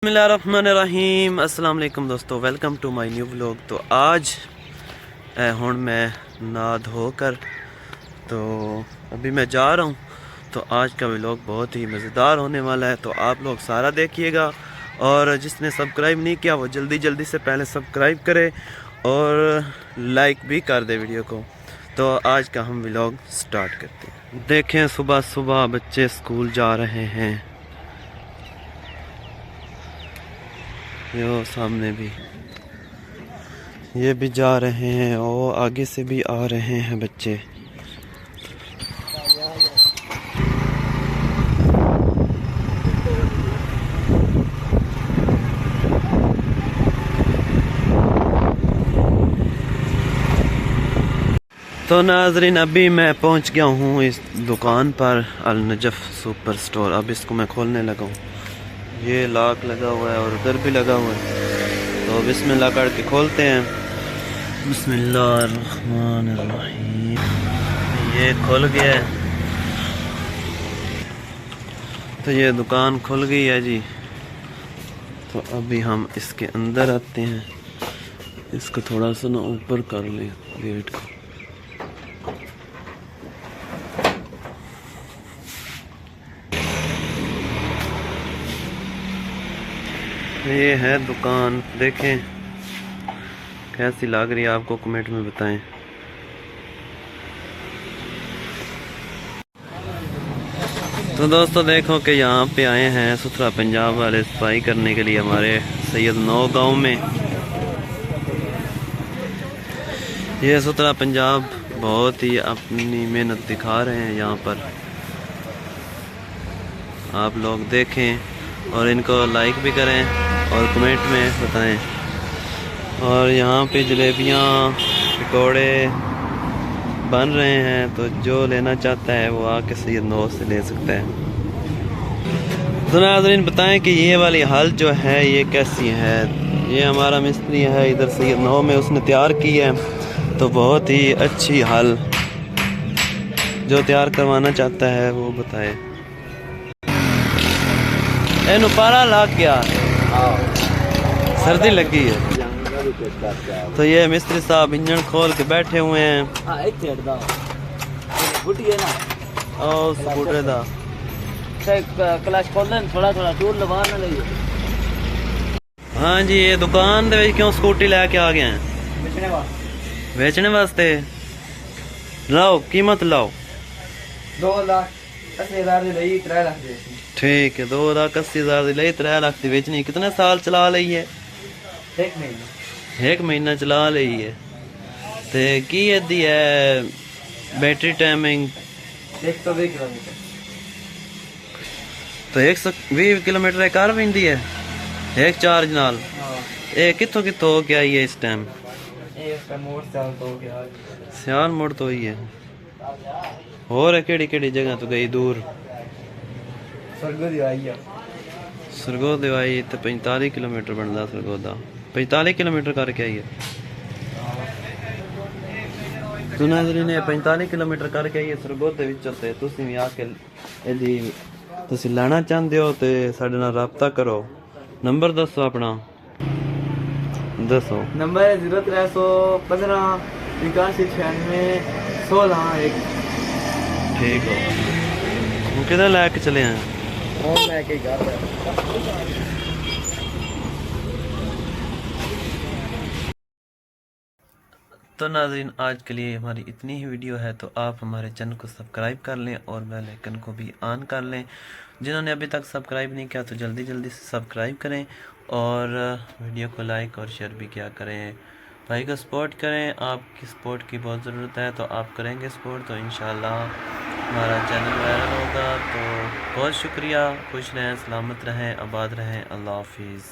बिस्मिल्लाहिर्रहमानिर्रहीम अस्सलाम वालेकुम दोस्तों, welcome to my new vlog. तो आज हुण मैं नहा धोकर तो अभी मैं जा रहा हूँ। तो आज का व्लॉग बहुत ही मज़ेदार होने वाला है, तो आप लोग सारा देखिएगा। और जिसने सब्सक्राइब नहीं किया वो जल्दी जल्दी से पहले सब्सक्राइब करे और लाइक भी कर दे वीडियो को। तो आज का हम व्लॉग स्टार्ट करते हैं। देखें, सुबह सुबह बच्चे स्कूल जा रहे हैं। यो सामने भी ये भी जा रहे हैं और आगे से भी आ रहे हैं बच्चे। तो नाजरीन, अभी मैं पहुंच गया हूं इस दुकान पर, अल नजफ सुपर स्टोर। अब इसको मैं खोलने लगा हूं। ये लॉक लगा हुआ है और उधर भी लगा हुआ है। तो बिस्मिल्लाह करके खोलते हैं। बिस्मिल्लाहिर्रहमानिर्रहीम। ये खुल गया है। तो ये दुकान खुल गई है जी। तो अभी हम इसके अंदर आते हैं। इसको थोड़ा सा ना ऊपर कर लें गेट को। ये है दुकान, देखें कैसी लग रही है, आपको कमेंट में बताएं। तो दोस्तों देखो कि यहाँ पे आए हैं सुथरा पंजाब वाले सफाई करने के लिए हमारे सैयद नौ गाँव में। ये सुथरा पंजाब बहुत ही अपनी मेहनत दिखा रहे हैं यहाँ पर। आप लोग देखें और इनको लाइक भी करें और कमेंट में बताएं। और यहाँ पे जलेबियाँ पकौड़े बन रहे हैं, तो जो लेना चाहता है वो आके सैयद नौ से ले सकता है। तो नाज़रीन बताएं कि ये वाली हल जो है ये कैसी है। ये हमारा मिस्त्री है इधर सैयद नौ में, उसने तैयार की है। तो बहुत ही अच्छी हल, जो तैयार करवाना चाहता है वो बताए। एनु पारा लाग गया, सर्दी लगी है। तो ये मिस्त्री साहब इंजन खोल के बैठे हुए हैं। स्कूटर दा क्लच खोलन थोड़ा थोड़ा दूर लगा ना ले। हाँ जी, ये दुकान दे क्यों स्कूटी लेके आ गए हैं? बेचने वास्ते। लाओ कीमत लाओ। 2,80,000 ਦੀ ਲਈ 3 ਲੱਖ ਦੇ। ठीक है, 2,80,000 ਦੀ ਲਈ 3 ਲੱਖ ਦੀ ਵੇਚਣੀ। कितने साल चला ਲਈ है? 1 ਮਹੀਨਾ। 1 महीना चला ਲਈ है। ते की ਇਹਦੀ है बैटरी टाइमिंग? 120 किलोमीटर। तो 120 किलोमीटर कार पैंदी है एक चार्ज नाल। ये कित्थों कित्थों हो के आई है इस टाइम? मोड़ साल तो गया। सियाल मोड़ तो ही है। और केड़ी केड़ी जगह तो गई दूर? सरगो दी आई है। सरगो दवाई तो 45 किलोमीटर बनता। सरगो दा 45 किलोमीटर करके आई है। तो नाज़रीन 45 किलोमीटर करके आई है सरगो दे विचों। ते तुसीं भी आके ਇਹਦੀ ਤੁਸੀਂ ਲੈਣਾ ਚਾਹੁੰਦੇ ਹੋ ਤੇ ਸਾਡੇ ਨਾਲ ਰਾਬਤਾ ਕਰੋ। ਨੰਬਰ ਦੱਸੋ ਆਪਣਾ, ਦੱਸੋ। नंबर है 0315 8196 16 ठीक हो। वो किधर लेके चले हैं? फोन लेके घर है। तो नाज़रीन आज के लिए हमारी इतनी ही वीडियो है। तो आप हमारे चैनल को सब्सक्राइब कर लें और बेल आइकन को भी ऑन कर लें। जिन्होंने अभी तक सब्सक्राइब नहीं किया तो जल्दी जल्दी से सब्सक्राइब करें और वीडियो को लाइक और शेयर भी किया करें। भाई को सपोर्ट करें, आपकी सपोर्ट की बहुत ज़रूरत है। तो आप करेंगे सपोर्ट तो इंशाल्लाह हमारा चैनल वायरल होगा। तो बहुत शुक्रिया। खुश रहें, सलामत रहें, आबाद रहें। अल्लाह हाफिज़।